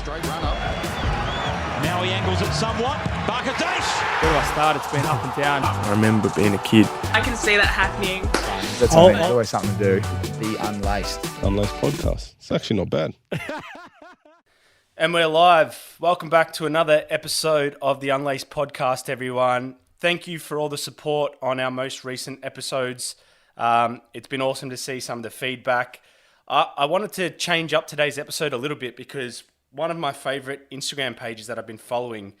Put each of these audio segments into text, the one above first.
Straight run up. Now he angles it somewhat. Barkadash! Where do I start? It's been up and down. I remember being a kid. I can see that happening. That's something, there's always something to do. Be unlaced. Unlaced podcast. It's actually not bad. And we're live. Welcome back to another episode of the Unlaced podcast, everyone. Thank you for all the support on our most recent episodes. It's been awesome to see some of the feedback. I wanted to change up today's episode a little bit because one of my favorite Instagram pages that I've been following,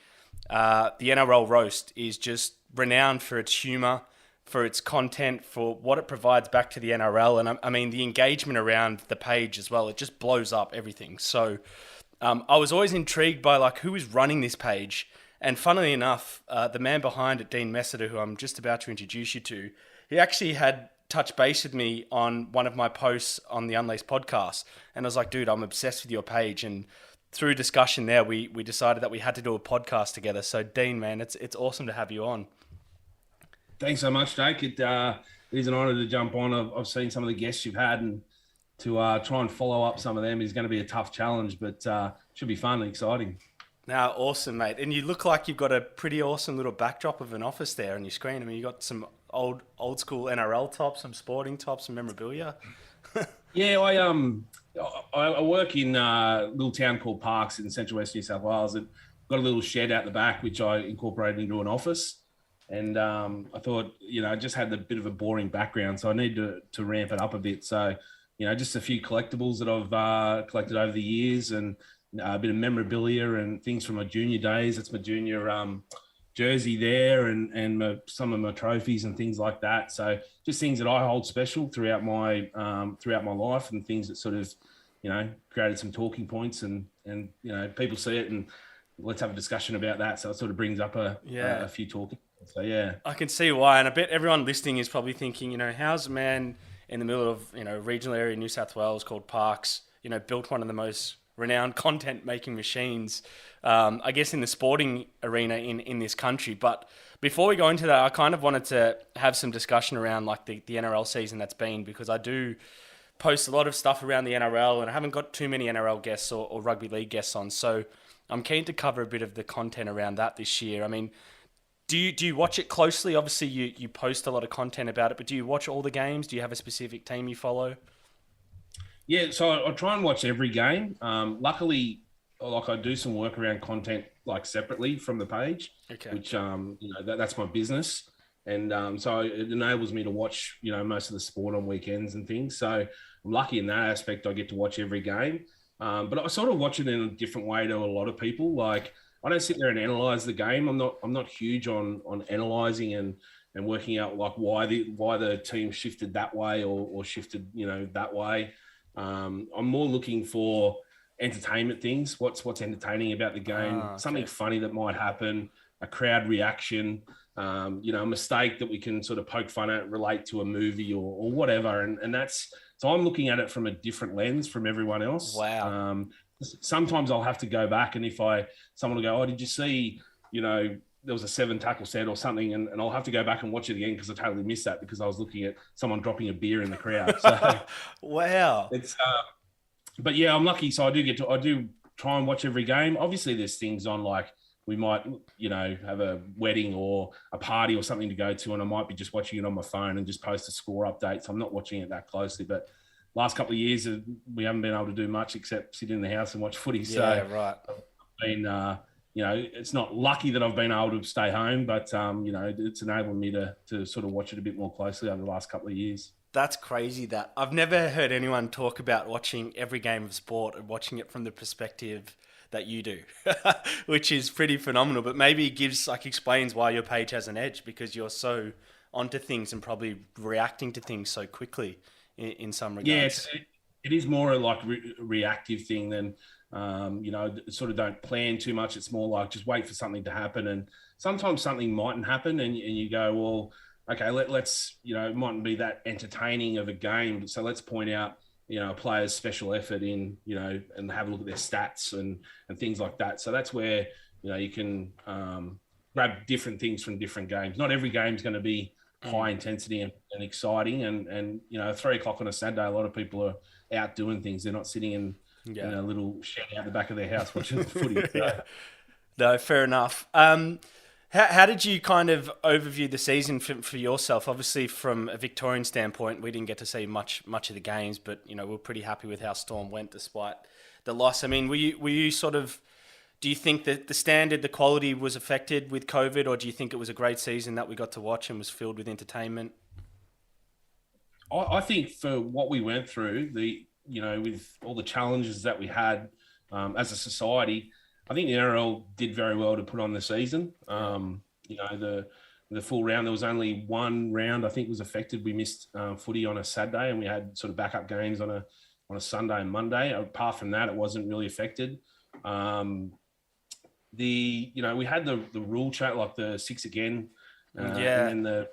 the NRL Roast, is just renowned for its humor, for its content, for what it provides back to the NRL. And I mean, the engagement around the page as well, it just blows up everything. So I was always intrigued by like who is running this page. And funnily enough, the man behind it, Dean Messiter, who I'm just about to introduce you to, he actually had touched base with me on one of my posts on the Unlaced podcast. And I was like, dude, I'm obsessed with your page. And through discussion there, we decided that we had to do a podcast together. So Dean, man, it's awesome to have you on. Thanks so much, Jake. It is an honour to jump on. I've seen some of the guests you've had, and to try and follow up some of them is going to be a tough challenge, but should be fun and exciting. Now, awesome, mate. And you look like you've got a pretty awesome little backdrop of an office there on your screen. I mean, you got some old school NRL tops, some sporting tops, some memorabilia. Yeah, I work in a little town called Parks in central west New South Wales, and got a little shed out the back which I incorporated into an office. And I thought, I just had a bit of a boring background, so I need to ramp it up a bit. So, just a few collectibles that I've collected over the years, and a bit of memorabilia and things from my junior days. That's my junior jersey there, and some of my trophies and things like that. So just things that I hold special throughout my life, and things that sort of, created some talking points, and people see it and let's have a discussion about that. So it sort of brings up a few talking. So yeah, I can see why, and I bet everyone listening is probably thinking, how's a man in the middle of regional area in New South Wales called Parks, built one of the most renowned content making machines, I guess in the sporting arena in this country. But before we go into that, I kind of wanted to have some discussion around like the NRL season that's been, because I do post a lot of stuff around the NRL, and I haven't got too many NRL guests or rugby league guests on, so I'm keen to cover a bit of the content around that this year. I mean, do you watch it closely? Obviously, you post a lot of content about it, but do you watch all the games? Do you have a specific team you follow? Yeah, so I try and watch every game. Luckily, I do some work around content like separately from the page, which that's my business, and so it enables me to watch most of the sport on weekends and things. So I'm lucky in that aspect. I get to watch every game, but I sort of watch it in a different way to a lot of people. Like, I don't sit there and analyze the game. I'm not huge on analyzing and working out like why the team shifted that way or shifted that way. I'm more looking for entertainment things. What's entertaining about the game? Something funny that might happen, a crowd reaction, a mistake that we can sort of poke fun at, relate to a movie or whatever. And that's, so I'm looking at it from a different lens from everyone else. Wow. Sometimes I'll have to go back, and if someone will go, oh, did you see, there was a 7 tackle set or something, and I'll have to go back and watch it again because I totally missed that because I was looking at someone dropping a beer in the crowd. So wow. It's but yeah, I'm lucky. So I do try and watch every game. Obviously there's things on, like we might, have a wedding or a party or something to go to, and I might be just watching it on my phone and just post a score update. So I'm not watching it that closely, but last couple of years, we haven't been able to do much except sit in the house and watch footy. Yeah, so right. I've been, it's not lucky that I've been able to stay home, but, it's enabled me to sort of watch it a bit more closely over the last couple of years. That's crazy that I've never heard anyone talk about watching every game of sport and watching it from the perspective that you do, which is pretty phenomenal. But maybe it explains why your page has an edge, because you're so onto things and probably reacting to things so quickly in some regards. Yeah, it is more like reactive thing than, sort of don't plan too much. It's more like just wait for something to happen. And sometimes something mightn't happen and you go, well, okay, let's, it mightn't be that entertaining of a game. So let's point out, a player's special effort in, and have a look at their stats and things like that. So that's where, you can grab different things from different games. Not every game's going to be high intensity and exciting. And 3 o'clock on a Saturday, a lot of people are out doing things. They're not sitting in in a little shed out the back of their house watching the footy. So. No, fair enough. How did you kind of overview the season for yourself? Obviously, from a Victorian standpoint, we didn't get to see much of the games, but we're pretty happy with how Storm went despite the loss. I mean, were you sort of? Do you think that the standard, the quality was affected with COVID, or do you think it was a great season that we got to watch and was filled with entertainment? I think for what we went through, with all the challenges that we had as a society, I think the NRL did very well to put on the season. The full round, there was only one round I think was affected. We missed footy on a Saturday, and we had sort of backup games on a Sunday and Monday. Apart from that, it wasn't really affected. We had the rule chat, like the 6 again, and then the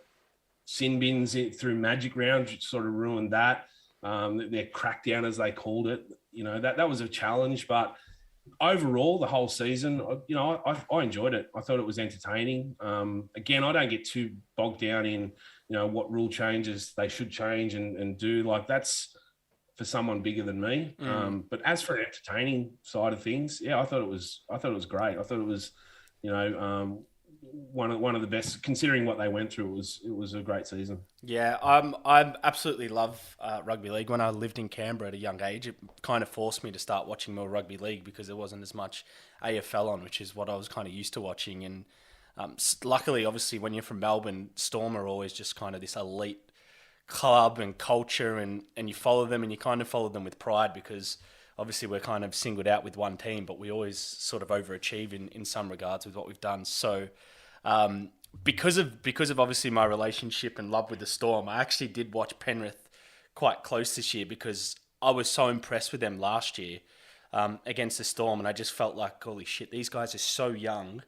sin bins through Magic Round, which sort of ruined that. Their crackdown, as they called it, that was a challenge, but overall, the whole season, I enjoyed it. I thought it was entertaining. Again, I don't get too bogged down in, what rule changes they should change and do. Like, that's for someone bigger than me. But as for the entertaining side of things, I thought it was great. I thought it was, one of the best, considering what they went through. It was a great season. Yeah, I absolutely love rugby league. When I lived in Canberra at a young age, it kind of forced me to start watching more rugby league because there wasn't as much AFL on, which is what I was kind of used to watching. And luckily, obviously, when you're from Melbourne, Storm are always just kind of this elite club and culture, and you follow them, and you kind of follow them with pride because obviously we're kind of singled out with one team, but we always sort of overachieve in some regards with what we've done. So because of obviously my relationship and love with the Storm, I actually did watch Penrith quite close this year because I was so impressed with them last year against the Storm, and I just felt like, holy shit, these guys are so young.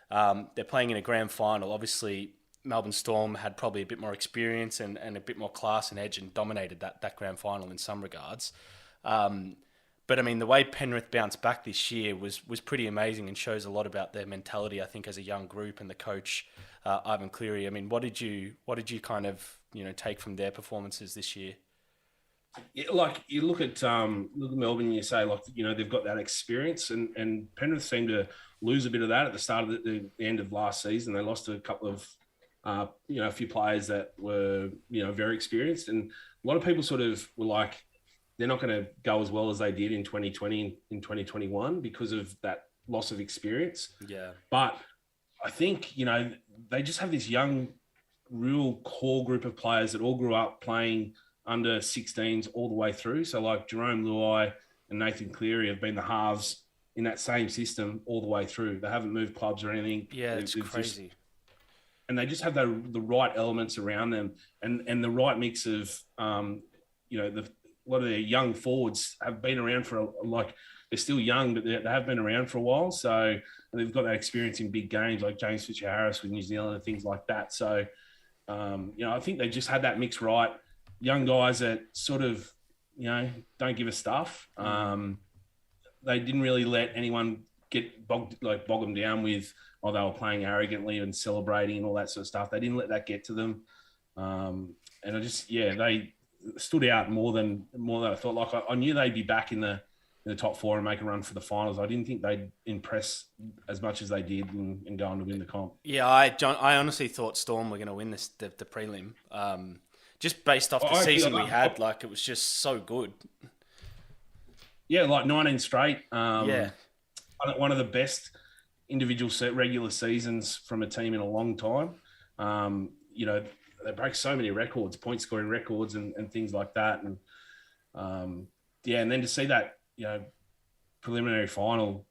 They're playing in a grand final. Obviously, Melbourne Storm had probably a bit more experience and a bit more class and edge and dominated that grand final in some regards. But I mean, the way Penrith bounced back this year was pretty amazing and shows a lot about their mentality, I think, as a young group, and the coach, Ivan Cleary. I mean, what did you kind of take from their performances this year? Yeah, like you look at Melbourne, and you say, like, they've got that experience, and Penrith seemed to lose a bit of that at the start of the end of last season. They lost a couple of a few players that were very experienced, and a lot of people sort of were like, they're not going to go as well as they did in 2020 and in 2021 because of that loss of experience. Yeah. But I think, they just have this young, real core group of players that all grew up playing under 16s all the way through. So like Jerome Luai and Nathan Cleary have been the halves in that same system all the way through. They haven't moved clubs or anything. Yeah, it's crazy. And they just have the right elements around them and the right mix of, a lot of their young forwards have been around for they're still young, but they have been around for a while. So they've got that experience in big games like James Fisher-Harris with New Zealand and things like that. So, I think they just had that mix right. Young guys that sort of, don't give a stuff. They didn't really let anyone bog them down with, they were playing arrogantly and celebrating and all that sort of stuff. They didn't let that get to them. And they stood out more than I thought. Like I knew they'd be back in the top four and make a run for the finals. I didn't think they'd impress as much as they did and go on to win the comp. Yeah, I honestly thought Storm were going to win the prelim. Just based off the season we had, like it was just so good. Yeah, like 19 straight. Yeah, one of the best individual regular seasons from a team in a long time. They break so many records, point scoring records and things like that. And and then to see that, preliminary final,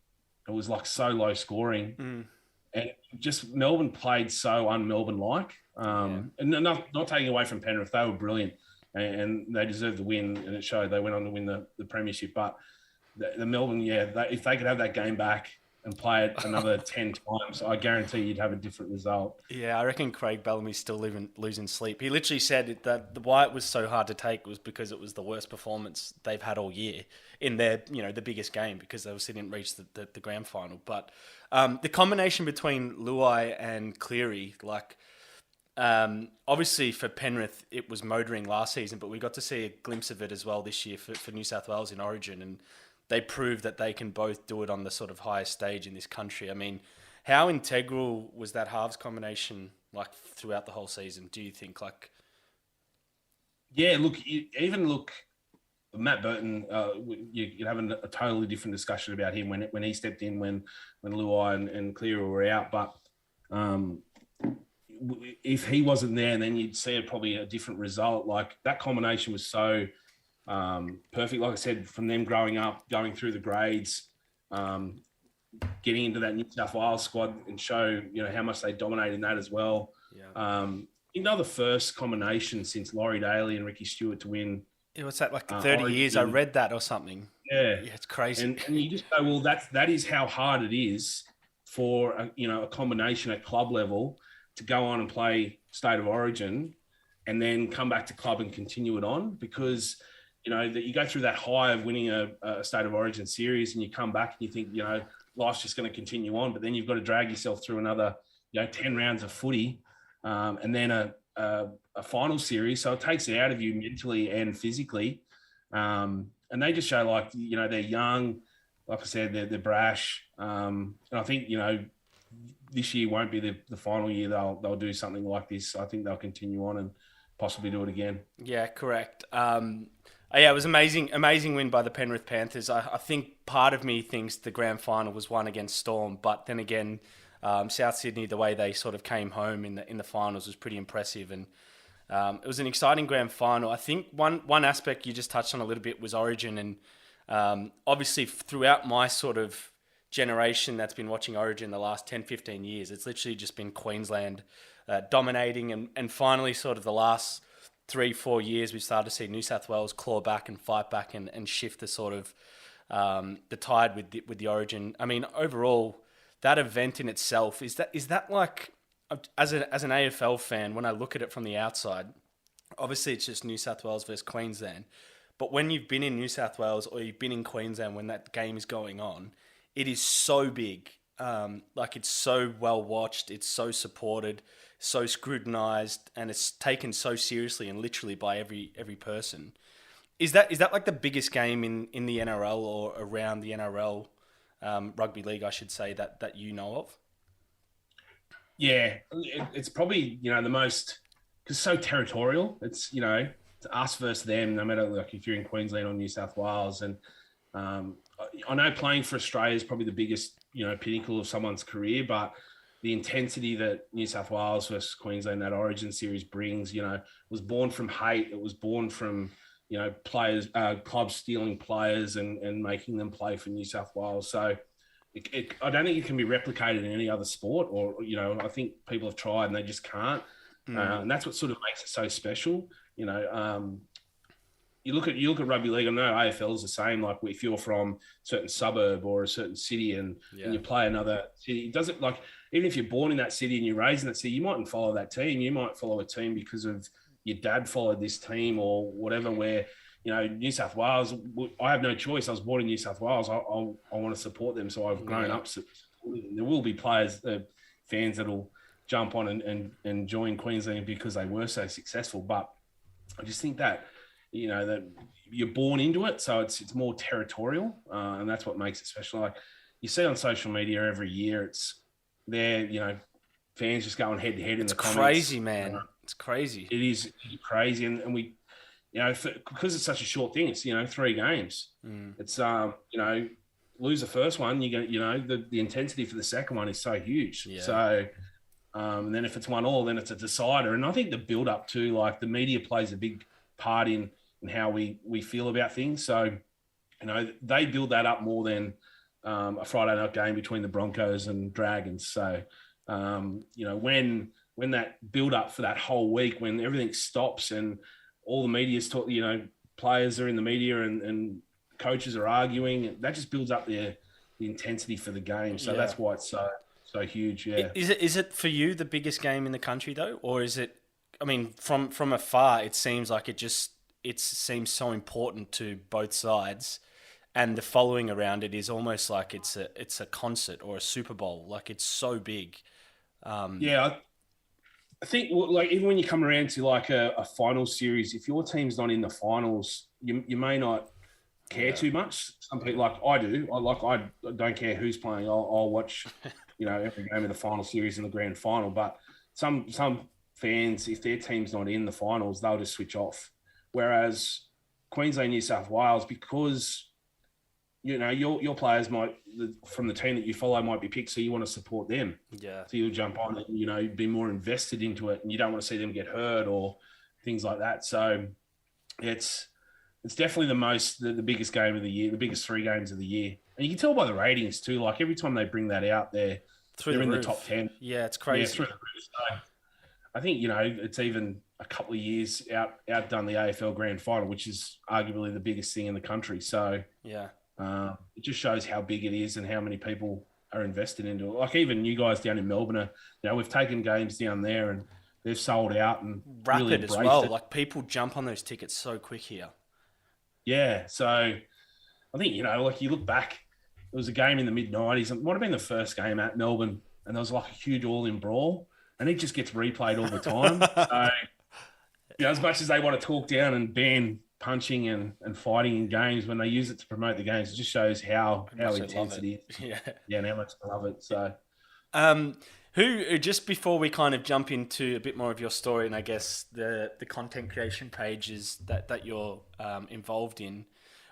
it was like so low scoring. And just Melbourne played so un-Melbourne like. And not taking away from Penrith, they were brilliant and they deserved the win, and it showed. They went on to win the premiership. But the Melbourne, if they could have that game back and play it another 10 times, I guarantee you'd have a different result. Yeah, I reckon Craig Bellamy's still losing sleep. He literally said that why it was so hard to take was because it was the worst performance they've had all year in their, the biggest game, because they obviously didn't reach the grand final. But the combination between Luai and Cleary, obviously for Penrith, it was motoring last season, but we got to see a glimpse of it as well this year for New South Wales in Origin. And they prove that they can both do it on the sort of highest stage in this country. I mean, how integral was that halves combination like throughout the whole season? Do you think like? Yeah, look, Matt Burton. You're having a totally different discussion about him when he stepped in when Luai and Cleary were out. But if he wasn't there, then you'd see probably a different result. Like that combination was so perfect. Like I said, from them growing up, going through the grades, getting into that New South Wales squad and show how much they dominate in that as well. Yeah. The first combination since Laurie Daly and Ricky Stewart to win. It was that like 30 Origin. Years. I read that or something. Yeah, it's crazy. And you just go, well, that is how hard it is for a combination at club level to go on and play State of Origin, and then come back to club and continue it on, because that you go through that high of winning a State of Origin series, and you come back and you think life's just going to continue on, but then you've got to drag yourself through another 10 rounds of footy. And then a final series. So it takes it out of you mentally and physically. And they just show they're young. Like I said, they're brash. And I think, this year won't be the final year they'll do something like this. I think they'll continue on and possibly do it again. Yeah, correct. It was amazing win by the Penrith Panthers. I think part of me thinks the grand final was won against Storm, but then again, South Sydney, the way they sort of came home in the finals was pretty impressive, and it was an exciting grand final. I think one aspect you just touched on a little bit was Origin, and obviously throughout my sort of generation that's been watching Origin the last 10, 15 years, it's literally just been Queensland dominating, and finally sort of the last 3-4 years we've started to see New South Wales claw back and fight back and shift the sort of the tide with the Origin. I mean, overall, that event in itself, is that like, as an AFL fan, when I look at it from the outside, obviously it's just New South Wales versus Queensland, but when you've been in New South Wales or you've been in Queensland when that game is going on, it is so big. It's so well watched, it's so supported, so scrutinised, and it's taken so seriously and literally by every person. Is that like the biggest game in the NRL or around the NRL? Rugby league, I should say, that you know of? Yeah, it's probably the most, because it's so territorial. It's it's us versus them, no matter if you're in Queensland or New South Wales. And I know playing for Australia is probably the biggest pinnacle of someone's career, but the intensity that New South Wales versus Queensland, that Origin series brings, was born from hate. It was born from players, clubs stealing players and making them play for New South Wales. So I don't think it can be replicated in any other sport, or, I think people have tried and they just can't. And that's what sort of makes it so special. You look at rugby league. I know AFL is the same. Like if you're from a certain suburb or a certain city and you play another city, it doesn't, like, even if you're born in that city and you're raised in that city, you mightn't follow that team. You might follow a team because of your dad followed this team or whatever, where, New South Wales, I have no choice. I was born in New South Wales. I want to support them. So I've grown up supporting them. There will be players, fans that'll jump on and join Queensland because they were so successful. But I just think that, that you're born into it. So it's more territorial. And that's what makes it special. Like you see on social media every year, it's there, fans just going head to head in the comments. It's crazy, man. It's crazy. It is crazy. And we, because it's such a short thing, it's, 3 games. It's, lose the first one, you get, the intensity for the second one is so huge. Yeah. So, and then if it's 1-1, then it's a decider. And I think the build up to, like, the media plays a big part in how we feel about things. So, they build that up more than a Friday night game between the Broncos and Dragons. So, when that build up for that whole week, when everything stops and all the media's talk, players are in the media and coaches are arguing, that just builds up the intensity for the game. So that's why it's so huge. Yeah. Is it for you the biggest game in the country though, or is it? I mean, from afar, it seems like it seems so important to both sides, and the following around it is almost like it's a concert or a Super Bowl. Like it's so big. I think, like, even when you come around to like a final series, if your team's not in the finals, you may not care too much. Some people, like I do, I don't care who's playing. I'll watch, every game of the final series and the grand final. But some fans, if their team's not in the finals, they'll just switch off. Whereas Queensland, New South Wales, because your players from the team that you follow might be picked, so you want to support them. Yeah. So you'll jump on and be more invested into it, and you don't want to see them get hurt or things like that. So it's definitely the biggest game of the year, the biggest 3 games of the year, and you can tell by the ratings too. Like every time they bring that out, they're in the top 10. Yeah, it's crazy. Yeah, through the roof. So I think it's even a couple of years outdone the AFL Grand Final, which is arguably the biggest thing in the country. So yeah. It just shows how big it is and how many people are invested into it. Like even you guys down in Melbourne, we've taken games down there and they've sold out and rapid really as well. it. Like people jump on those tickets so quick here. Yeah, so I think like you look back, it was a game in the mid-90s. It might have been the first game at Melbourne, and there was like a huge all-in brawl, and it just gets replayed all the time. So as much as they want to talk down and ban punching and fighting in games, when they use it to promote the games, it just shows how intense it is. Yeah, and how much I love it. So, who just before we kind of jump into a bit more of your story and I guess the content creation pages that you're involved in,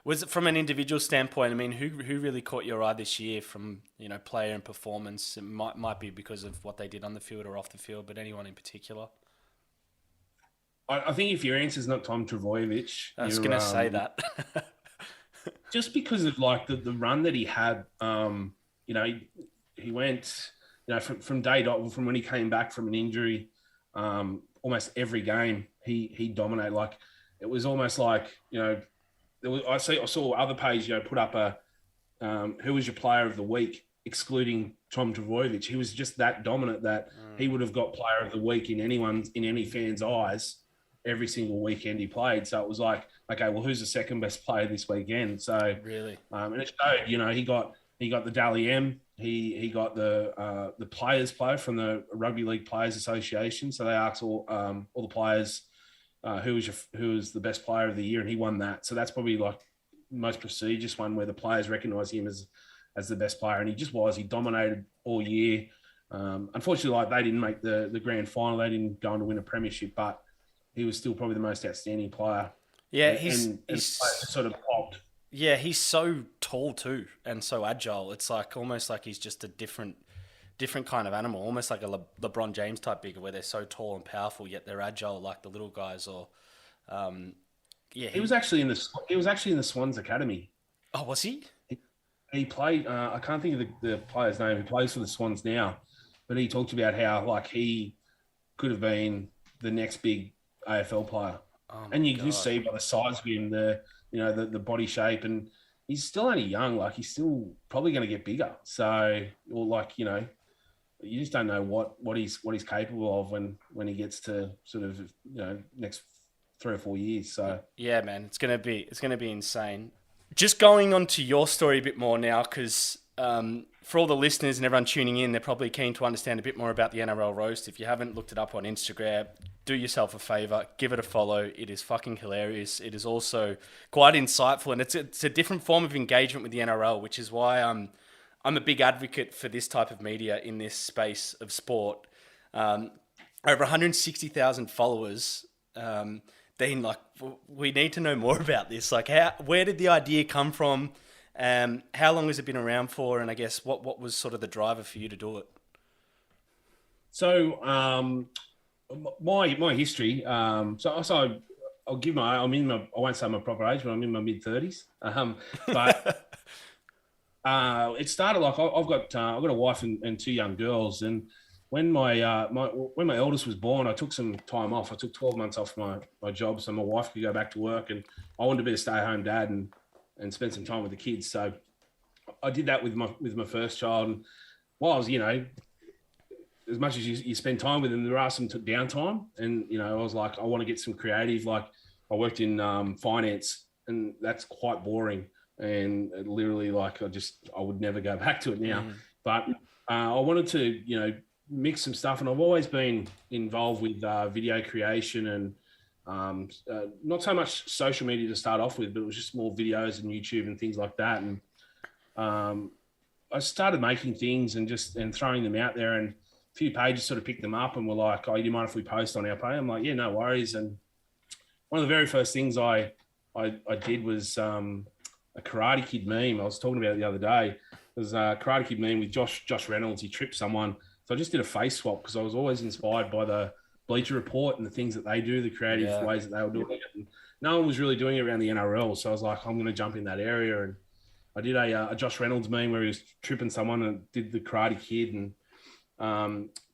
was it from an individual standpoint? I mean, who really caught your eye this year from player and performance? It might be because of what they did on the field or off the field, but anyone in particular? I think if your answer's not Tom Trbojevic, I was going to say that. just because of like the run that he had, he went, from day dot, from when he came back from an injury, almost every game he dominated. Like it was almost like I saw other page put up a who was your player of the week, excluding Tom Trbojevic. He was just that dominant that he would have got player of the week in any fan's eyes every single weekend he played. So it was like, okay, well, who's the second best player this weekend? So really, and it showed. He got the Dally M. He got the players player from the Rugby League Players Association. So they asked all the players who was the best player of the year, and he won that. So that's probably like the most prestigious one where the players recognise him as the best player, and he just was. He dominated all year. Unfortunately, like they didn't make the grand final. They didn't go on to win a premiership, but he was still probably the most outstanding player. Yeah, he's sort of popped. Yeah, he's so tall too and so agile. It's like almost like he's just a different kind of animal, almost like a LeBron James type bigger, where they're so tall and powerful yet they're agile like the little guys. Or he was actually in the Swans Academy. Oh, was he? He played. I can't think of the player's name. He plays for the Swans now, but he talked about how like he could have been the next big AFL player, and you can just see by the size of him, the body shape, and he's still only young. Like he's still probably going to get bigger. So, or like you just don't know what he's capable of when he gets to sort of next 3 or 4 years. So yeah, man, it's gonna be insane. Just going on to your story a bit more now, because for all the listeners and everyone tuning in, they're probably keen to understand a bit more about the NRL roast. If you haven't looked it up on Instagram, do yourself a favor, give it a follow. It is fucking hilarious. It is also quite insightful, and it's a different form of engagement with the NRL, which is why I'm a big advocate for this type of media in this space of sport. Over 160,000 followers. Dean, like, we need to know more about this. Like, where did the idea come from? How long has it been around for? And I guess what was sort of the driver for you to do it? So, my history. So I'll give I won't say my proper age, but I'm in my mid-30s. But it started like I've got a wife and 2 young girls, and when my eldest was born, I took some time off. I took 12 months off my job so my wife could go back to work, and I wanted to be a stay-at-home dad and spend some time with the kids. So I did that with my first child. And while I was, as much as you spend time with them, there are some downtime. And, I was like, I want to get some creative. Like I worked in finance, and that's quite boring. And literally, like, I would never go back to it now. But I wanted to, mix some stuff. And I've always been involved with video creation and Not so much social media to start off with, but it was just more videos and YouTube and things like that. And I started making things and throwing them out there, and a few pages sort of picked them up and were like, "Oh, do you mind if we post on our page?" I'm like, "Yeah, no worries." And one of the very first things I did was a Karate Kid meme. I was talking about it the other day. It was a Karate Kid meme with Josh Reynolds. He tripped someone, so I just did a face swap because I was always inspired by the Bleacher Report and the things that they do, the creative ways that they were doing it. And no one was really doing it around the NRL, so I was like, I'm going to jump in that area. And I did a Josh Reynolds meme where he was tripping someone and did the Karate Kid and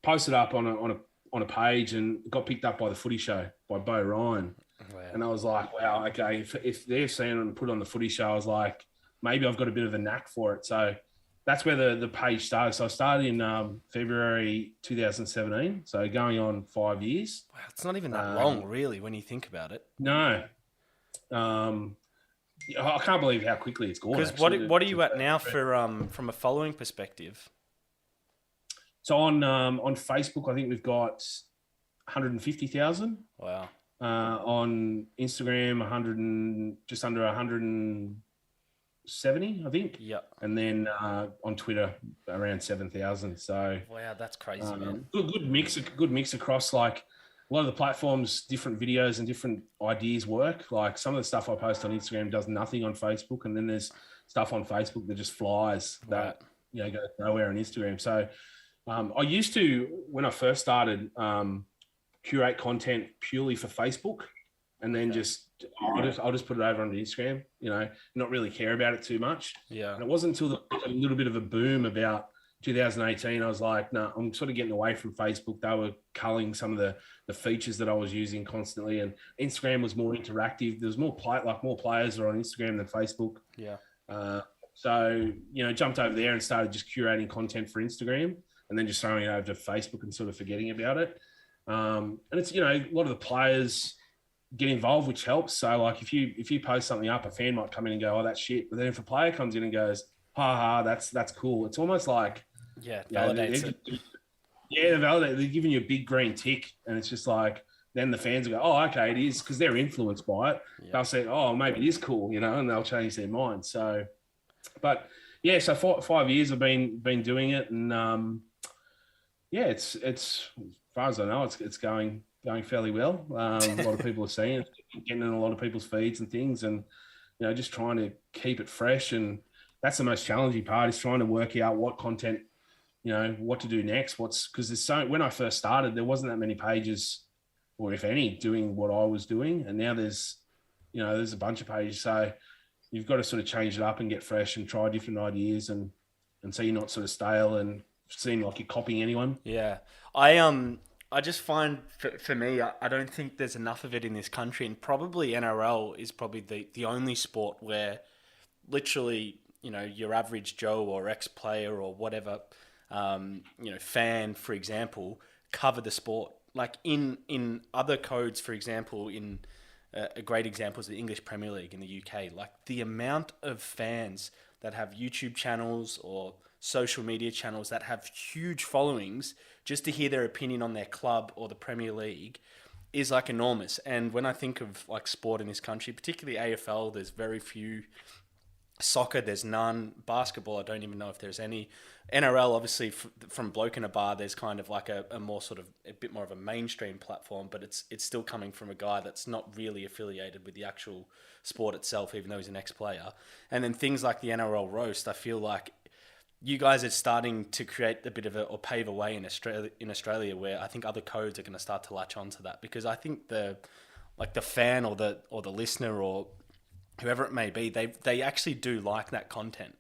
posted up on a page, and got picked up by the Footy Show by Bo Ryan. Wow. And I was like, wow, okay, if they're seeing it and put on the Footy Show, I was like, maybe I've got a bit of a knack for it. So that's where the page started. So I started in February 2017, so going on 5 years. Wow, it's not even that long, really, when you think about it. No. I can't believe how quickly it's gone. Because what are you at now for from a following perspective? So on Facebook, I think we've got 150,000. Wow. On Instagram, just under 170, I think. Yeah. And then on Twitter, around 7,000. So wow, that's crazy, man. Good mix across like a lot of the platforms, different videos and different ideas work. Like some of the stuff I post on Instagram does nothing on Facebook, and then there's stuff on Facebook that just flies that goes nowhere on Instagram. So I used to, when I first started, curate content purely for Facebook, and then I'll just put it over on Instagram, not really care about it too much. Yeah. And it wasn't until a little bit of a boom about 2018, I was like, no, I'm sort of getting away from Facebook. They were culling some of the features that I was using constantly, and Instagram was more interactive. There was more players are on Instagram than Facebook. Yeah. So, jumped over there and started just curating content for Instagram, and then just throwing it over to Facebook and sort of forgetting about it. And it's, a lot of the players get involved, which helps. So like if you post something up, a fan might come in and go, "Oh, that's shit." But then if a player comes in and goes, "Ha, that's cool," it's almost like, validates it. Yeah, validate. They're giving you a big green tick, and it's just like, then the fans will go, "Oh, okay, it is," because they're influenced by it. Yeah. They'll say, "Oh, maybe it is cool," and they'll change their mind. So, but yeah, so 5 years I've been doing it, and it's as far as I know, it's going fairly well. A lot of people are seeing it, getting in a lot of people's feeds and things, and just trying to keep it fresh. And that's the most challenging part, is trying to work out what content, what to do next. Because when I first started, there wasn't that many pages, or if any, doing what I was doing, and now there's a bunch of pages. So you've got to sort of change it up and get fresh and try different ideas, and so you're not sort of stale and seem like you're copying anyone. Yeah, I just find for me, I don't think there's enough of it in this country, and probably NRL is probably the only sport where literally, your average Joe or ex-player or whatever, fan, for example, cover the sport. Like in other codes, for example, in a great example is the English Premier League in the UK. Like the amount of fans that have YouTube channels or social media channels that have huge followings just to hear their opinion on their club or the Premier League is like enormous. And when I think of like sport in this country, particularly AFL, there's very few. Soccer, there's none. Basketball, I don't even know if there's any. NRL, obviously, from Bloke in a Bar, there's kind of like a more sort of a bit more of a mainstream platform, but it's still coming from a guy that's not really affiliated with the actual sport itself, even though he's an ex-player. And then things like the NRL roast, I feel like you guys are starting to create a bit of or pave a way in Australia, where I think other codes are going to start to latch onto that, because I think the fan or the listener or whoever it may be, they actually do like that content.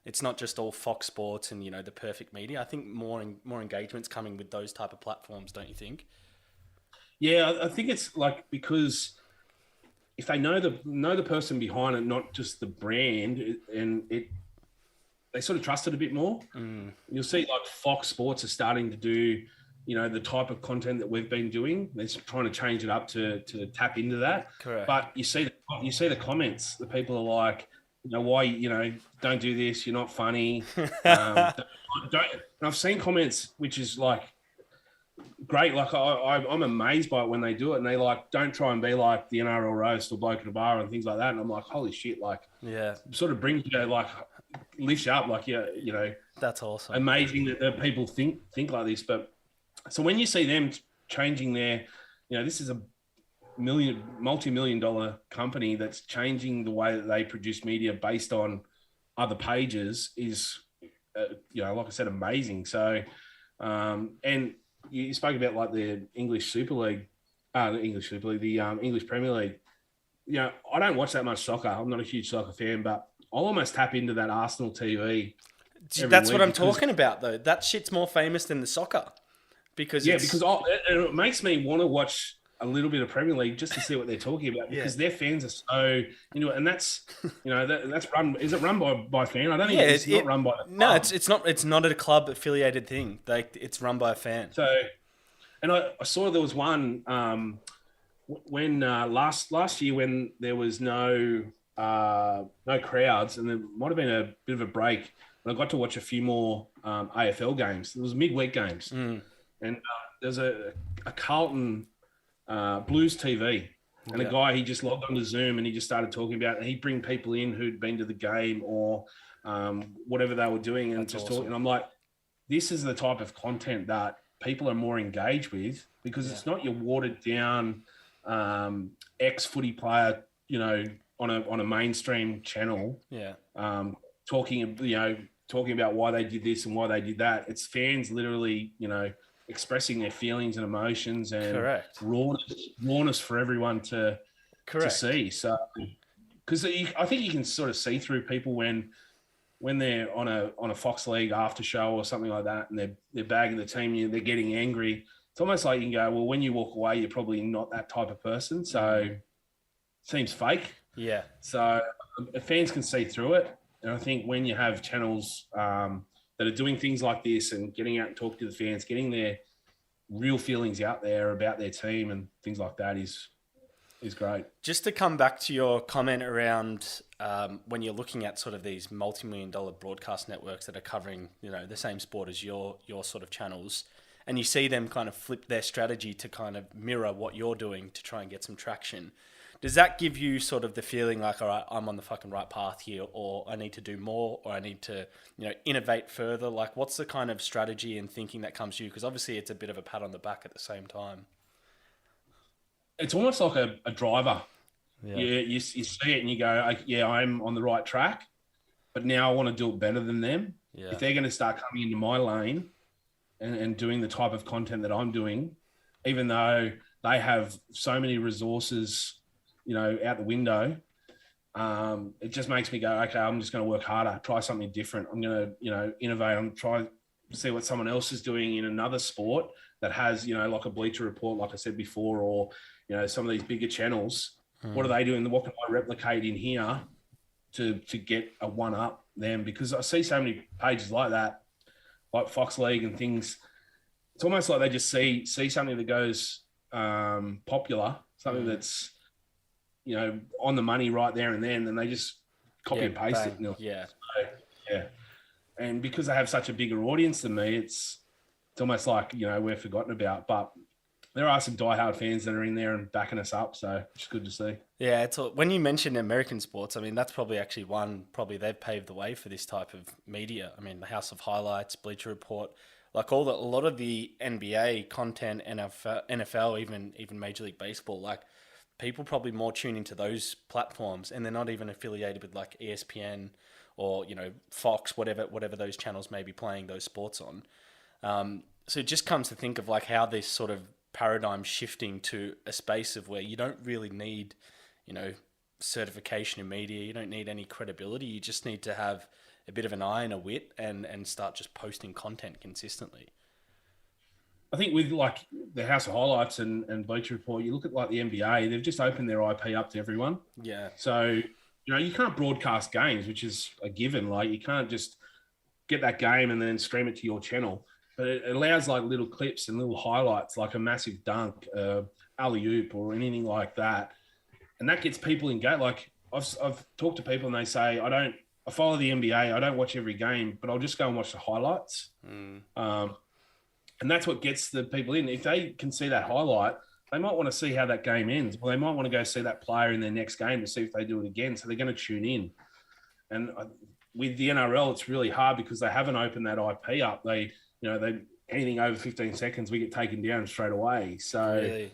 It's not just all Fox Sports and the perfect media. I think more engagement's coming with those type of platforms, don't you think? Yeah, I think it's like, because if they know the person behind it, not just the brand, and they sort of trust it a bit more. You'll see like Fox Sports are starting to do, the type of content that we've been doing. They're trying to change it up to tap into that. Correct. But you see the comments. The people are like, why, don't do this. You're not funny. Don't. And I've seen comments which is like, great. Like I'm amazed by it when they do it, and they like don't try and be like the NRL roast or bloke at a bar and things like that. And I'm like, holy shit! Like, sort of brings you like lifts you up. Like, you know, that's awesome. Amazing that people think like this. But so when you see them changing their, you know, this is a multi-million-dollar company that's changing the way that they produce media based on other pages is, you know, like I said, amazing. So, and you spoke about like the English Super League, the English Premier League. You know, I don't watch that much soccer. I'm not a huge soccer fan, but I'll almost tap into that Arsenal TV. That's what I'm talking about, though. That shit's more famous than the soccer because it makes me want to watch a little bit of Premier League just to see what they're talking about because their fans are so into it, and that's, you know, that's run. Is it run by fan? I don't think it's not run by. No, it's not. It's not a club affiliated thing. It's run by a fan. So, and I saw there was one when last year when there was no crowds, and there might have been a bit of a break. And I got to watch a few more AFL games. There was midweek games, and there's a Carlton Blues TV, and a guy, he just logged onto Zoom and he just started talking about it. And he'd bring people in who'd been to the game or whatever they were doing, and talking. And I'm like, this is the type of content that people are more engaged with because it's not your watered down ex-footy player, you know, on a mainstream channel. Talking about why they did this and why they did that. It's fans literally, you know, expressing their feelings and emotions and rawness for everyone to see. So, because I think you can sort of see through people when they're on a Fox League after show or something like that, and they're bagging the team, they're getting angry. It's almost like you can go, well, when you walk away, you're probably not that type of person. So, it seems fake. Yeah. So, fans can see through it. And I think when you have channels that are doing things like this and getting out and talking to the fans, getting their real feelings out there about their team and things like that is great. Just to come back to your comment around when you're looking at sort of these multi-million-dollar broadcast networks that are covering, you know, the same sport as your sort of channels, and you see them kind of flip their strategy to kind of mirror what you're doing to try and get some traction. Does that give you sort of the feeling like, all right, I'm on the fucking right path here, or I need to do more, or I need to, you know, innovate further? Like, what's the kind of strategy and thinking that comes to you? Because obviously it's a bit of a pat on the back at the same time. It's almost like a driver. Yeah. You see it and you go, I'm on the right track, but now I want to do it better than them. Yeah. If they're going to start coming into my lane and doing the type of content that I'm doing, even though they have so many resources, you know, out the window, it just makes me go, okay, I'm just going to work harder, try something different. I'm going to, you know, innovate. I'm trying to see what someone else is doing in another sport that has, you know, like a Bleacher Report, like I said before, or, you know, some of these bigger channels. What are they doing? What can I replicate in here to get a one-up them? Because I see so many pages like that, like Fox League and things. It's almost like they just see something that goes popular, something that's, you know, on the money right there and then, and they just copy and paste it. Yeah. So, yeah. And because they have such a bigger audience than me, it's almost like, you know, we're forgotten about. But there are some diehard fans that are in there and backing us up, so it's good to see. Yeah, when you mentioned American sports, I mean, that's probably actually probably they've paved the way for this type of media. I mean, the House of Highlights, Bleacher Report, like a lot of the NBA content, NFL, even Major League Baseball, like people probably more tune into those platforms, and they're not even affiliated with like ESPN or, you know, Fox, whatever those channels may be playing those sports on. So it just comes to think of like how this sort of paradigm shifting to a space of where you don't really need, you know, certification in media. You don't need any credibility. You just need to have a bit of an eye and a wit and start just posting content consistently. I think with like the House of Highlights and Bleacher Report, you look at like the NBA, they've just opened their IP up to everyone. Yeah. So, you know, you can't broadcast games, which is a given. Like you can't just get that game and then stream it to your channel. But it allows like little clips and little highlights, like a massive dunk, alley-oop or anything like that. And that gets people engaged. Like I've talked to people and they say, I follow the NBA. I don't watch every game, but I'll just go and watch the highlights. And that's what gets the people in. If they can see that highlight, they might want to see how that game ends. Well, they might want to go see that player in their next game to see if they do it again. So they're going to tune in. And with the NRL, it's really hard because they haven't opened that IP up. They anything over 15 seconds, we get taken down straight away. So, really?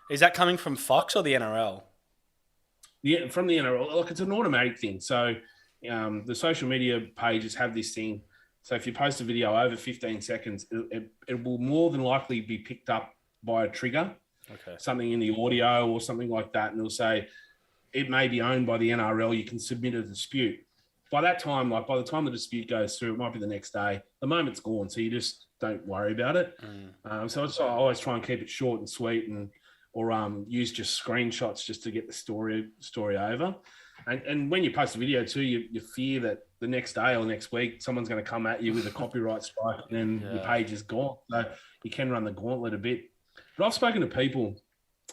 Is that coming from Fox or the NRL? Yeah, from the NRL. Look, it's an automatic thing. So the social media pages have this thing. So if you post a video over 15 seconds, it will more than likely be picked up by a trigger, something in the audio or something like that. And it'll say, it may be owned by the NRL. You can submit a dispute. By that time, by the time the dispute goes through, it might be the next day. The moment's gone, so you just don't worry about it. So I always try and keep it short and sweet, or use just screenshots just to get the story over. And when you post a video too, you fear that the next day or next week someone's going to come at you with a copyright strike, and then your page is gone. So you can run the gauntlet a bit. But I've spoken to people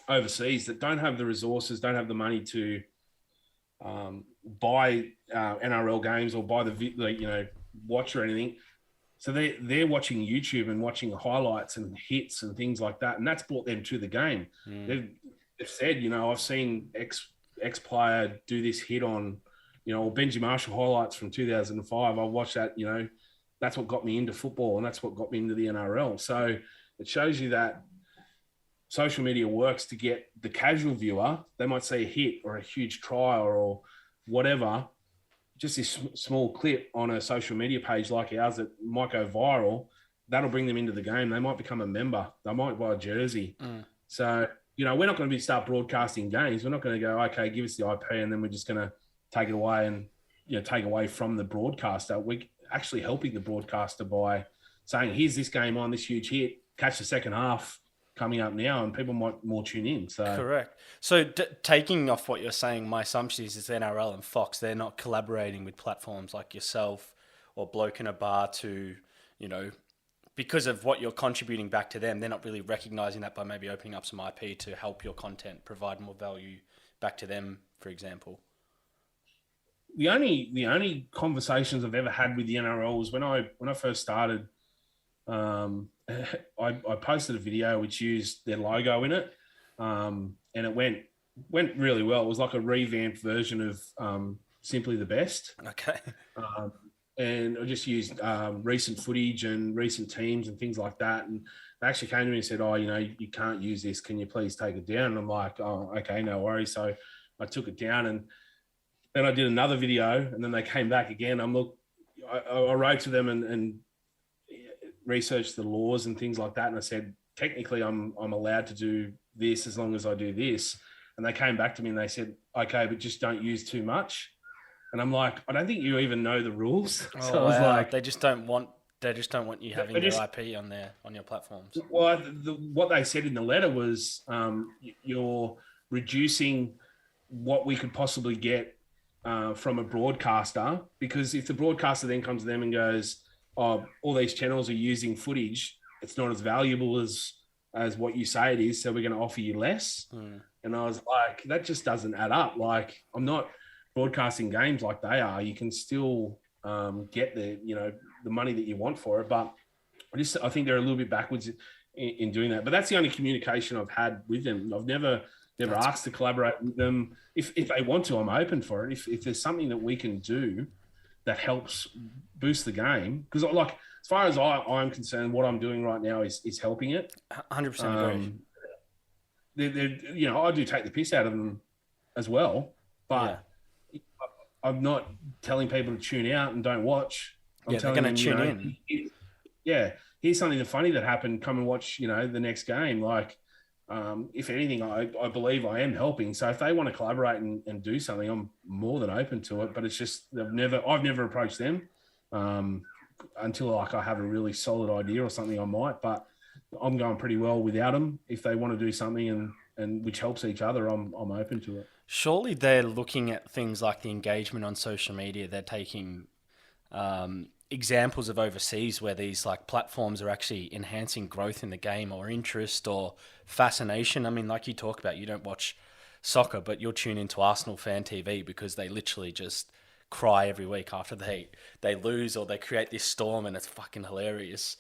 overseas that don't have the resources, don't have the money to buy NRL games or buy watch or anything. So they're watching YouTube and watching highlights and hits and things like that, and that's brought them to the game. They've said, I've seen X player do this hit on, or Benji Marshall highlights from 2005. I watched that. That's what got me into football, and that's what got me into the NRL. So it shows you that social media works to get the casual viewer. They might see a hit or a huge try or whatever, just this small clip on a social media page like ours that might go viral. That'll bring them into the game. They might become a member. They might buy a jersey. So, we're not going to start broadcasting games. We're not going to go, okay, give us the IP, and then we're just going to take it away and, take away from the broadcaster. We're actually helping the broadcaster by saying, here's this game on, this huge hit, catch the second half coming up now, and people might more tune in. So correct. So taking off what you're saying, my assumption is NRL and Fox, they're not collaborating with platforms like yourself or Bloke in a Bar to, because of what you're contributing back to them, they're not really recognizing that by maybe opening up some IP to help your content provide more value back to them, for example. The only conversations I've ever had with the NRL was when I first started. I posted a video which used their logo in it, and it went really well. It was like a revamped version of Simply the Best. Okay. And I just used recent footage and recent teams and things like that. And they actually came to me and said, you can't use this. Can you please take it down? And I'm like, oh, okay, no worries. So I took it down, and then I did another video, and then they came back again. I wrote to them and researched the laws and things like that, and I said, technically I'm allowed to do this as long as I do this. And they came back to me and they said, okay, but just don't use too much. And I'm like, I don't think you even know the rules. Oh, so I was like, they just don't want you having their IP on your platforms. Well, what they said in the letter was you're reducing what we could possibly get from a broadcaster, because if the broadcaster then comes to them and goes, oh, all these channels are using footage, it's not as valuable as what you say it is, so we're going to offer you less. And I was like, that just doesn't add up. Like, I'm not broadcasting games like they are. You can still get the money that you want for it, but I think they're a little bit backwards in doing that. But that's the only communication I've had with them. I've never asked to collaborate with them. If they want to, I'm open for it. If there's something that we can do that helps boost the game, because like as far as I'm concerned, what I'm doing right now is helping it. 100% agree. I do take the piss out of them as well, but I'm not telling people to tune out and don't watch. I'm they're going to tune in. Here's something funny that happened. Come and watch. The next game. Like, if anything, I believe I am helping. So if they want to collaborate and do something, I'm more than open to it. But it's just I've never approached them until like I have a really solid idea or something. I might, but I'm going pretty well without them. If they want to do something and which helps each other, I'm open to it. Surely they're looking at things like the engagement on social media. They're taking examples of overseas where these like platforms are actually enhancing growth in the game or interest or fascination. I mean, like you talk about, you don't watch soccer, but you'll tune into Arsenal Fan TV because they literally just cry every week after they lose or they create this storm, and it's fucking hilarious.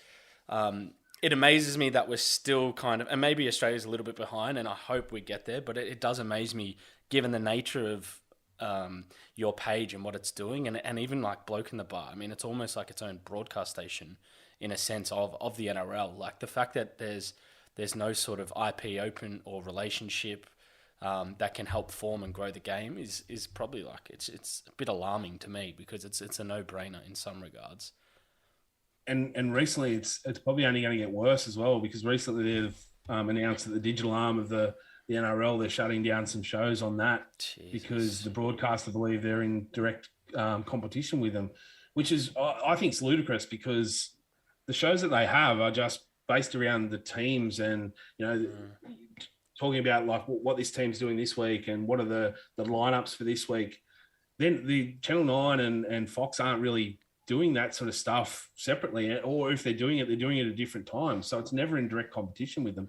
it amazes me that we're still kind of, and maybe Australia's a little bit behind, and I hope we get there, but it does amaze me given the nature of your page and what it's doing, and even like Bloke in the Bar. I mean, it's almost like its own broadcast station in a sense of the NRL. Like the fact that there's no sort of IP open or relationship that can help form and grow the game is probably like it's a bit alarming to me, because it's a no-brainer in some regards. And recently it's probably only going to get worse as well, because recently they've announced that the digital arm of the NRL, they're shutting down some shows on that. Jesus. Because the broadcaster believe they're in direct competition with them, which is, I think, is ludicrous, because the shows that they have are just based around the teams and, talking about like what this team's doing this week and what are the lineups for this week. Then the Channel 9 and Fox aren't really doing that sort of stuff separately, or if they're doing it at different times. So it's never in direct competition with them.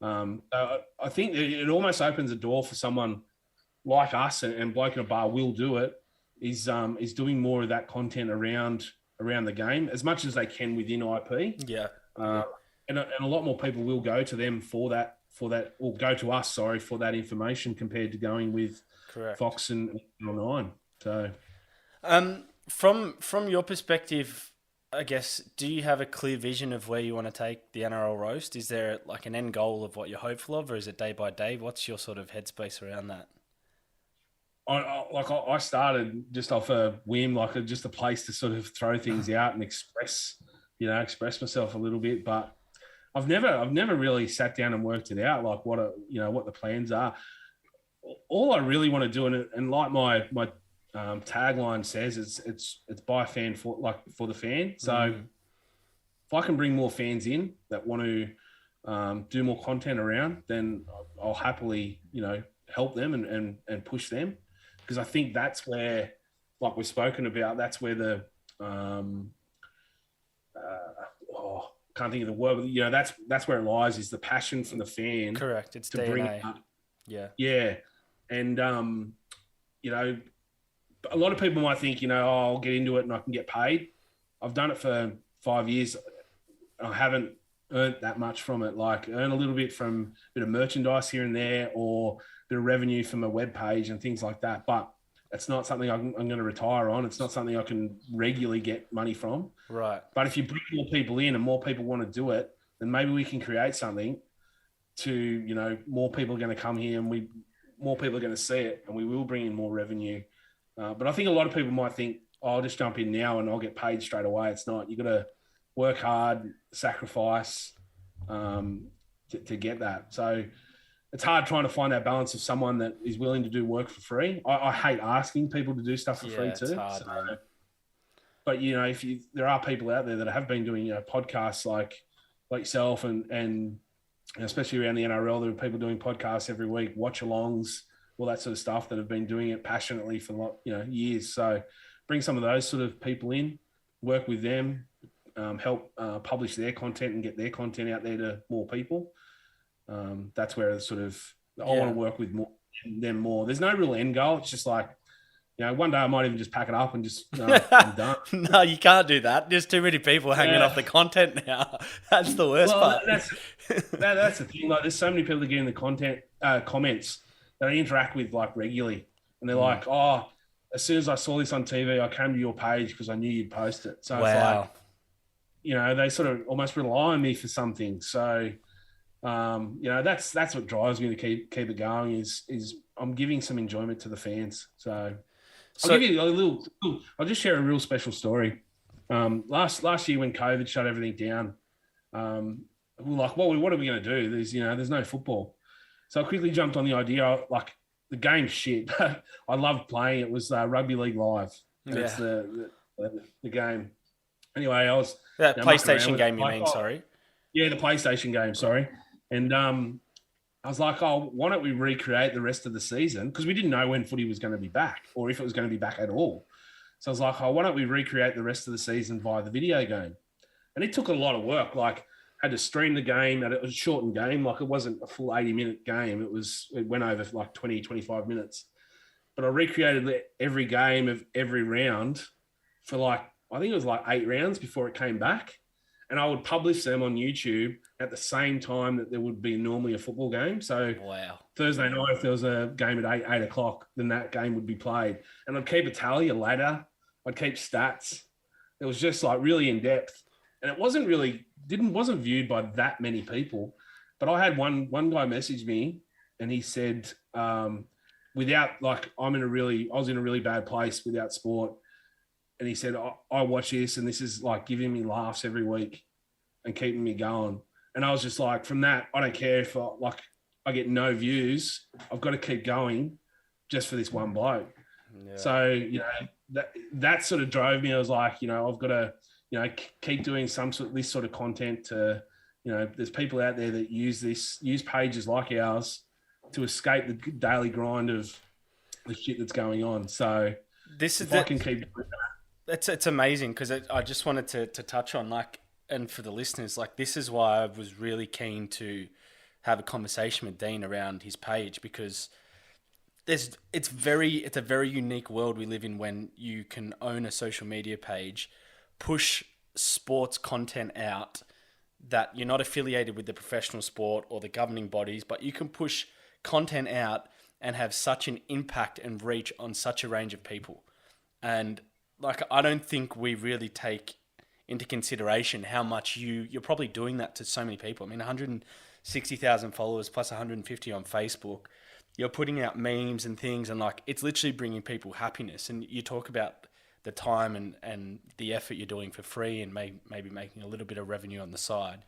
I think it almost opens a door for someone like us, and Bloke in a Bar will do it, is doing more of that content around the game as much as they can within IP. Yeah. And a lot more people will go to them for that, or go to us, for that information, compared to going with Correct. Fox and Channel 9. So, From your perspective, I guess, do you have a clear vision of where you want to take the NRL roast? Is there like an end goal of what you're hopeful of, or is it day by day? What's your sort of headspace around that? I started just off a whim, just a place to sort of throw things out and express myself a little bit. But I've never really sat down and worked it out, like what the plans are. All I really want to do, and like my tagline says, it's by a fan for the fan. So if I can bring more fans in that want to do more content around, then I'll happily help them and push them, because I think that's where, like we've spoken about, that's where the can't think of the word, but that's where it lies, is the passion from the fan. Correct. It's to DNA. bring it up. Yeah. And a lot of people might think, I'll get into it and I can get paid. I've done it for 5 years. I haven't earned that much from it. Like, earn a little bit from a bit of merchandise here and there, or a bit of revenue from a web page and things like that. But it's not something I'm going to retire on. It's not something I can regularly get money from. Right. But if you bring more people in and more people want to do it, then maybe we can create something to, more people are going to come here, and more people are going to see it, and we will bring in more revenue. But I think a lot of people might think, I'll just jump in now and I'll get paid straight away. It's not. You've got to work hard, sacrifice to get that. So it's hard trying to find that balance of someone that is willing to do work for free. I hate asking people to do stuff for free too. It's hard, man. But there are people out there that have been doing podcasts like yourself, and especially around the NRL, there are people doing podcasts every week, watch-alongs, all that sort of stuff, that have been doing it passionately for years. So bring some of those sort of people in, work with them, help publish their content and get their content out there to more people. That's where I want to work with them more. There's no real end goal. It's just like, one day I might even just pack it up and just I'm done. No, you can't do that. There's too many people hanging off the content now. That's the worst part. That's the thing. Like, there's so many people that get in the content comments that I interact with regularly, and they're like, "Oh, as soon as I saw this on TV, I came to your page because I knew you'd post it." So wow. It's like, they sort of almost rely on me for something. So, that's what drives me to keep it going. Is I'm giving some enjoyment to the fans. So I'll give you I'll just share a real special story. Last year when COVID shut everything down, we're like, what are we going to do? There's no football. So I quickly jumped on the idea, like, the game's shit. I loved playing. It was Rugby League Live. That's the game. Anyway, I was... That PlayStation game, you mean, sorry? Yeah, the PlayStation game, sorry. And I was like, why don't we recreate the rest of the season? Because we didn't know when footy was going to be back, or if it was going to be back at all. So I was like, why don't we recreate the rest of the season via the video game? And it took a lot of work. Like, had to stream the game, and it was a shortened game. Like, it wasn't a full 80-minute game. It went over for like 20, 25 minutes. But I recreated every game of every round for I think it was 8 rounds before it came back. and I would publish them on YouTube at the same time that there would be normally a football game. So wow. Thursday night, if there was a game at 8 o'clock, then that game would be played. And I'd keep a tally, a ladder. I'd keep stats. It was just like really in depth. And it wasn't viewed by that many people. But I had one guy message me and he said, I was in a really bad place without sport. And he said, I watch this and this is like giving me laughs every week and keeping me going. And I was just like, from that, I don't care if I get no views. I've got to keep going just for this one bloke. Yeah. So, that sort of drove me. I was like, I've got to, keep doing this sort of content to, there's people out there that use pages like ours to escape the daily grind of the shit that's going on. So I can keep doing that. It's amazing because I just wanted to touch on and for the listeners, this is why I was really keen to have a conversation with Dean around his page, because it's a very unique world we live in when you can own a social media page, push sports content out that you're not affiliated with the professional sport or the governing bodies, but you can push content out and have such an impact and reach on such a range of people. And I don't think we really take into consideration how much you're probably doing that to so many people. I mean, 160,000 followers plus 150 on Facebook. You're putting out memes and things, and it's literally bringing people happiness. And you talk about the time and the effort you're doing for free and maybe making a little bit of revenue on the side.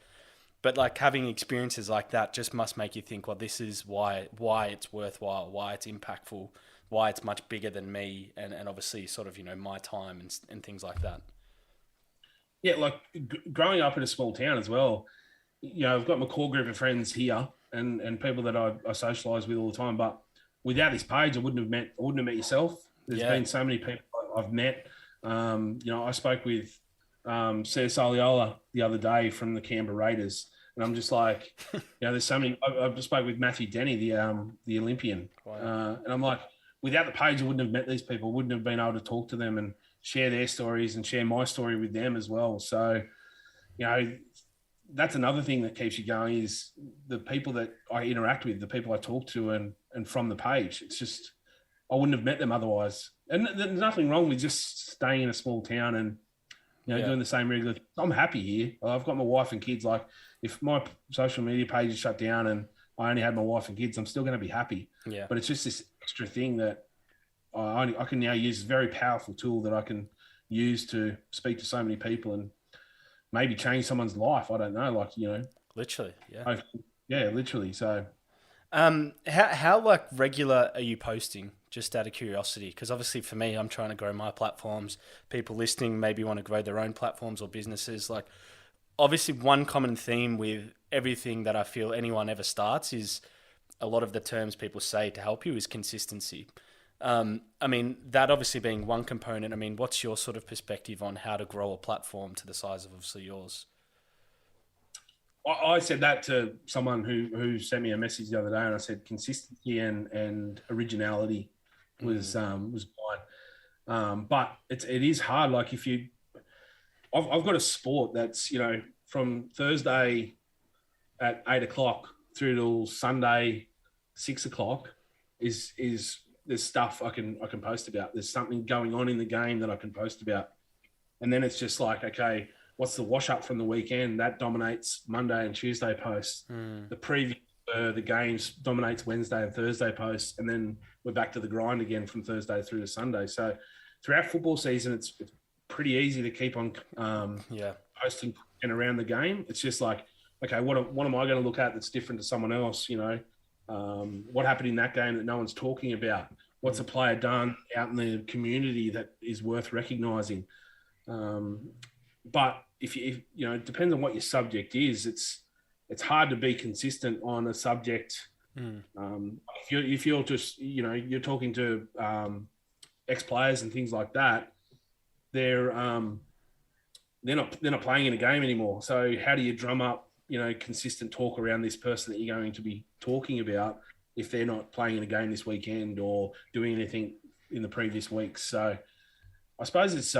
But having experiences like that just must make you think, well, this is why it's worthwhile, why it's impactful, why it's much bigger than me, and obviously sort of, my time and things like that. Yeah, growing up in a small town as well, I've got my core group of friends here and people that I socialise with all the time. But without this page, I wouldn't have met yourself. There's been so many people I've met. I spoke with Sir Saliola the other day from the Canberra Raiders. And I'm just like, there's so many. I've just spoke with Matthew Denny, the Olympian. Wow. And I'm like, without the page, I wouldn't have met these people. I wouldn't have been able to talk to them and share their stories and share my story with them as well. So, that's another thing that keeps you going is the people that I interact with, the people I talk to and from the page. It's just, I wouldn't have met them otherwise. And there's nothing wrong with just staying in a small town and, doing the same regular. I'm happy here. I've got my wife and kids. If my social media page is shut down and I only had my wife and kids, I'm still going to be happy. Yeah. But it's just this extra thing that I can now use, a very powerful tool that I can use to speak to so many people and maybe change someone's life. I don't know, literally, yeah. Yeah, literally. So, how regular are you posting? Just out of curiosity, because obviously for me, I'm trying to grow my platforms. People listening maybe want to grow their own platforms or businesses. Obviously, one common theme with everything that I feel anyone ever starts is a lot of the terms people say to help you is consistency. I mean, that obviously being one component. I mean, what's your sort of perspective on how to grow a platform to the size of obviously yours? I said that to someone who sent me a message the other day, and I said consistency and originality was fine. But it is hard. I've got a sport that's, from Thursday at 8 o'clock through till Sunday 6 o'clock is there's stuff I can post about. There's something going on in the game that I can post about. And then it's just okay, what's the wash up from the weekend? That dominates Monday and Tuesday posts. The preview the games dominates Wednesday and Thursday posts. And then we're back to the grind again from Thursday through to Sunday. So throughout football season, it's pretty easy to keep on posting and around the game. It's just okay, what am I going to look at that's different to someone else? What happened in that game that no one's talking about? What's a player done out in the community that is worth recognising? But if it depends on what your subject is. It's hard to be consistent on a subject. If you're just you're talking to ex-players and things like that, they're not playing in a game anymore. So how do you drum up consistent talk around this person that you're going to be talking about if they're not playing in a game this weekend or doing anything in the previous weeks? So I suppose it's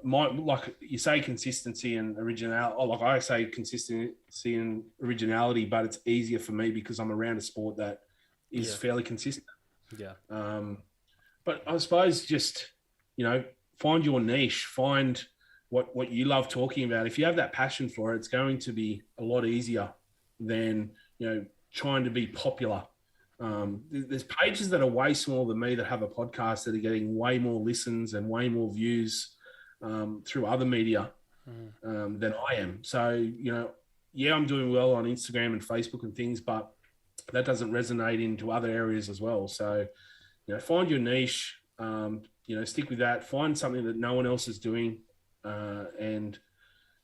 like you say, consistency and originality. Oh, like I say, consistency and originality, but it's easier for me because I'm around a sport that is fairly consistent. Yeah. But I suppose just, find your niche, find what you love talking about. If you have that passion for it, it's going to be a lot easier than, trying to be popular. There's pages that are way smaller than me that have a podcast that are getting way more listens and way more views through other media than I am. So, I'm doing well on Instagram and Facebook and things, but that doesn't resonate into other areas as well. So, find your niche, stick with that, find something that no one else is doing and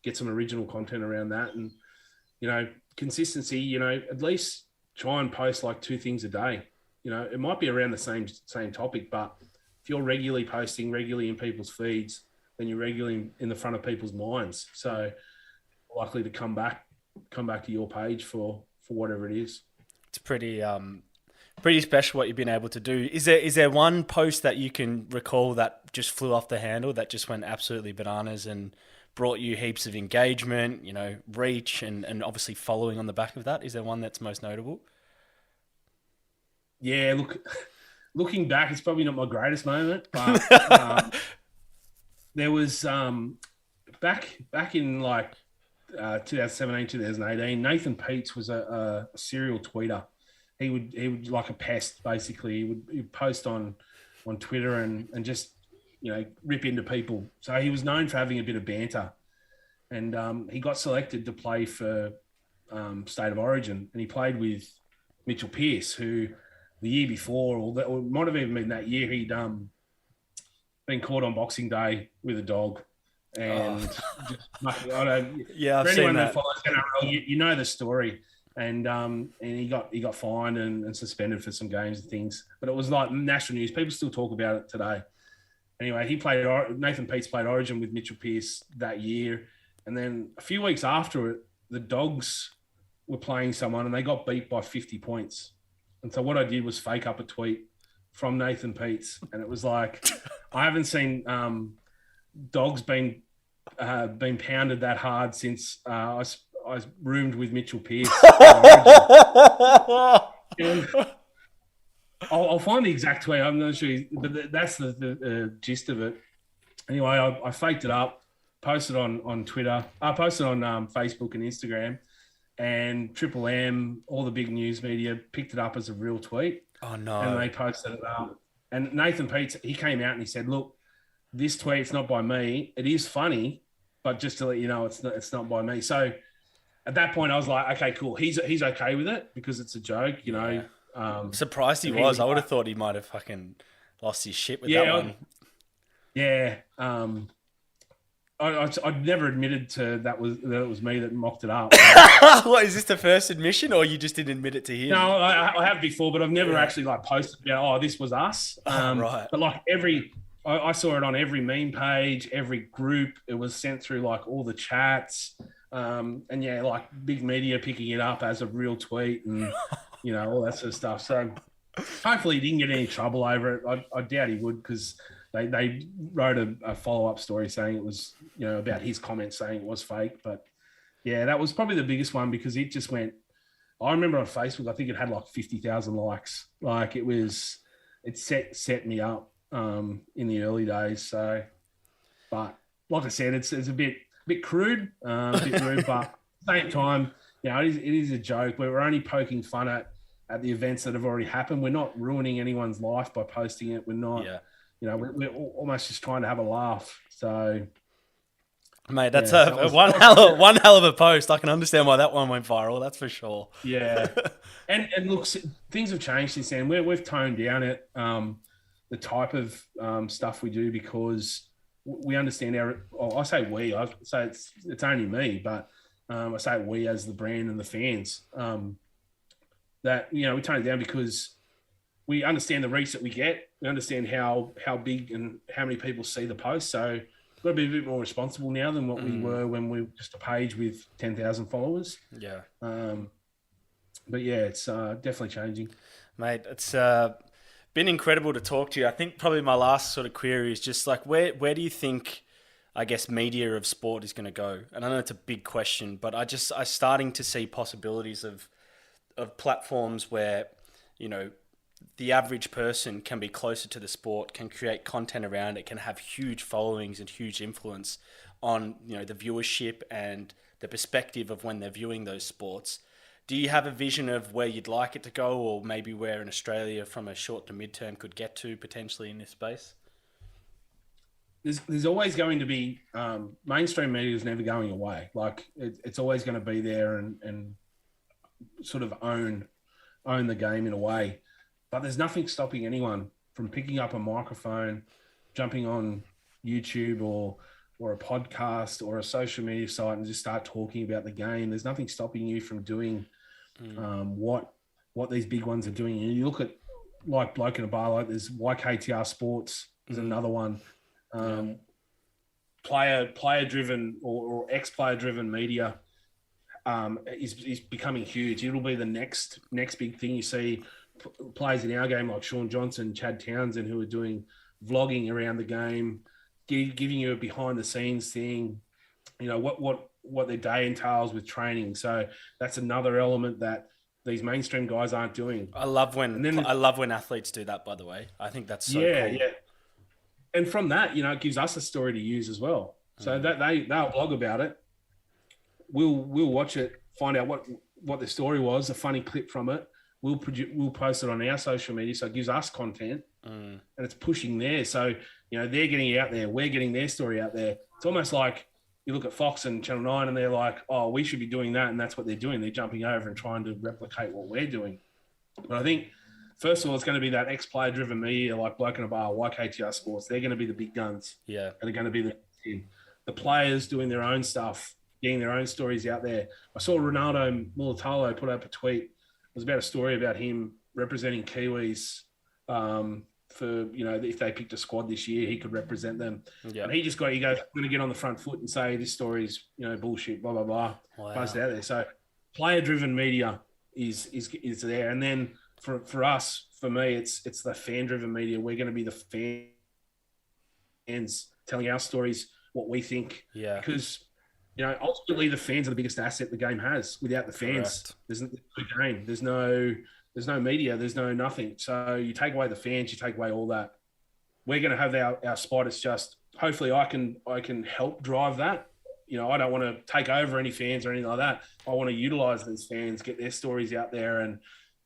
get some original content around that. And, consistency, at least try and post like 2 things a day. It might be around the same topic, but if you're regularly posting, regularly in people's feeds, then you're regularly in the front of people's minds. So likely to come back to your page for whatever it is. It's pretty special what you've been able to do. Is there one post that you can recall that just flew off the handle, that just went absolutely bananas and brought you heaps of engagement, reach, and obviously following on the back of that? Is there one that's most notable? Yeah, looking back, it's probably not my greatest moment, but there was back in like 2017, 2018, Nathan Peets was a serial tweeter. He would like a pest, basically. He would post on Twitter and just, rip into people. So he was known for having a bit of banter. And he got selected to play for State of Origin. And he played with Mitchell Pearce, who the year before, or it might have even been that year, he'd been caught on Boxing Day with a dog. And I've for seen anyone that. that follows NRL, you know the story. And he got fined and suspended for some games and things. But it was like national news. People still talk about it today. Anyway, Nathan Peets played Origin with Mitchell Pearce that year. And then a few weeks after it, the Dogs were playing someone and they got beat by 50 points. And so what I did was fake up a tweet from Nathan Peets. And it was like, I haven't seen Dogs being pounded that hard since I roomed with Mitchell Pearce. I'll find the exact tweet. I'm not sure, but that's the gist of it. Anyway, I faked it up, posted on Twitter. I posted on Facebook and Instagram, and Triple M, all the big news media, picked it up as a real tweet. Oh, no. And they posted it up. And Nathan Peets, he came out and he said, look, this tweet's not by me. It is funny, but just to let you know, it's not by me. So at that point, I was like, okay, cool. He's okay with it because it's a joke, Yeah. Surprised he was. I would have thought he might have fucking lost his shit with that one. Yeah. I'd never admitted to that it was me that mocked it up. What, is this the first admission, or you just didn't admit it to him? No, I have before, but I've never actually like posted about, this was us. Right. But like I saw it on every meme page, every group. It was sent through like all the chats. And yeah, like big media picking it up as a real tweet and, all that sort of stuff. So hopefully he didn't get any trouble over it. I doubt he would, because they wrote a follow-up story saying it was, about his comments saying it was fake. But yeah, that was probably the biggest one because it just went, I remember on Facebook, I think it had like 50,000 likes. Like it set me up in the early days. So, but like I said, it's a bit crude, a bit rude, but at the same time, it is a joke. We're only poking fun at the events that have already happened. We're not ruining anyone's life by posting it. We're not, we're almost just trying to have a laugh. So, mate, that's one hell of a post. I can understand why that one went viral. That's for sure. Yeah, and look, things have changed since then. We've toned down it, the type of stuff we do, because we understand I say it's only me, but I say we as the brand and the fans, that, we tone it down because we understand the reach that we get. We understand how big and how many people see the post. So we've got to be a bit more responsible now than what we were when we were just a page with 10,000 followers. Yeah. But yeah, it's definitely changing. Mate, it's been incredible to talk to you. I think probably my last sort of query is just like, where do you think I guess, media of sport is going to go? And I know it's a big question, but I'm starting to see possibilities of platforms where, you know, the average person can be closer to the sport, can create content around it, can have huge followings and huge influence on, you know, the viewership and the perspective of when they're viewing those sports. Do you have a vision of where you'd like it to go, or maybe where in Australia from a short to mid-term could get to potentially in this space? There's always going to be mainstream media is never going away. Like it's always going to be there and sort of own the game in a way. But there's nothing stopping anyone from picking up a microphone, jumping on YouTube or a podcast or a social media site and just start talking about the game. There's nothing stopping you from doing what these big ones are doing. You look at like Bloke in a Bar, like there's YKTR Sports is another one. Player driven or ex-player driven media is becoming huge. It'll be the next big thing. You see players in our game like Sean Johnson, Chad Townsend, who are doing vlogging around the game, giving you a behind the scenes thing, you know, what their day entails with training. So that's another element that these mainstream guys aren't doing. I love when athletes do that, by the way. I think that's so cool. Yeah. And from that, you know, it gives us a story to use as well. So that they'll blog about it. We'll watch it, find out what the story was, a funny clip from it. We'll post it on our social media, so it gives us content, and it's pushing there. So, you know, they're getting it out there. We're getting their story out there. It's almost like you look at Fox and Channel 9 and they're like, oh, we should be doing that, and that's what they're doing. They're jumping over and trying to replicate what we're doing. But I think, first of all, it's going to be that ex-player driven media like Bloke in a Bar, YKTR Sports. They're going to be the big guns. Yeah. They're going to be the players doing their own stuff, getting their own stories out there. I saw Ronaldo Mulatalo put up a tweet. It was about a story about him representing Kiwis for, you know, if they picked a squad this year, he could represent them. Yeah. And he goes, I'm going to get on the front foot and say this story's, you know, bullshit, blah, blah, blah. Wow. Post it out there. So player-driven media is there. And then for us, for me, it's the fan-driven media. We're going to be the fans telling our stories, what we think. Yeah. Because, you know, ultimately the fans are the biggest asset the game has. Without the fans, there's no game. There's no media. There's no nothing. So you take away the fans, you take away all that. We're going to have our spot. It's just hopefully I can help drive that. You know, I don't want to take over any fans or anything like that. I want to utilize these fans, get their stories out there, and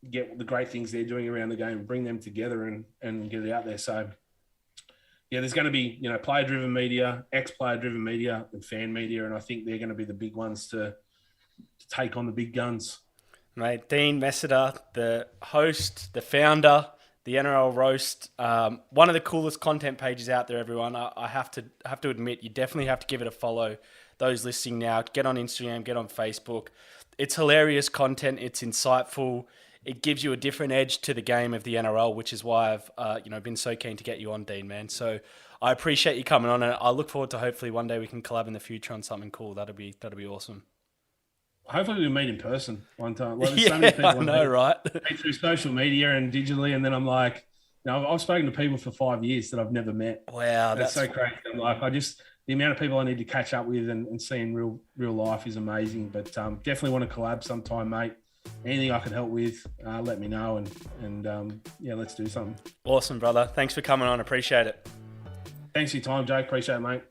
get the great things they're doing around the game, bring them together and get it out there. So, yeah, there's going to be, you know, player-driven media, ex-player-driven media, and fan media, and I think they're going to be the big ones to take on the big guns. Mate, Dean Messiter, the host, the founder, the NRL Roast, one of the coolest content pages out there, everyone. I have to admit, you definitely have to give it a follow. Those listening now, get on Instagram, get on Facebook. It's hilarious content. It's insightful. It gives you a different edge to the game of the NRL, which is why I've been so keen to get you on, Dean, man. So I appreciate you coming on, and I look forward to hopefully one day we can collab in the future on something cool. That'd be awesome. Hopefully we meet in person one time. Like, so many people I know, right? Through social media and digitally, and then I'm like, you know, I've spoken to people for 5 years that I've never met. Wow, that's so crazy. I'm like, the amount of people I need to catch up with and see in real life is amazing. But definitely want to collab sometime, mate. Anything I can help with, let me know, and let's do something. Awesome, brother. Thanks for coming on. Appreciate it. Thanks for your time, Jake. Appreciate it, mate.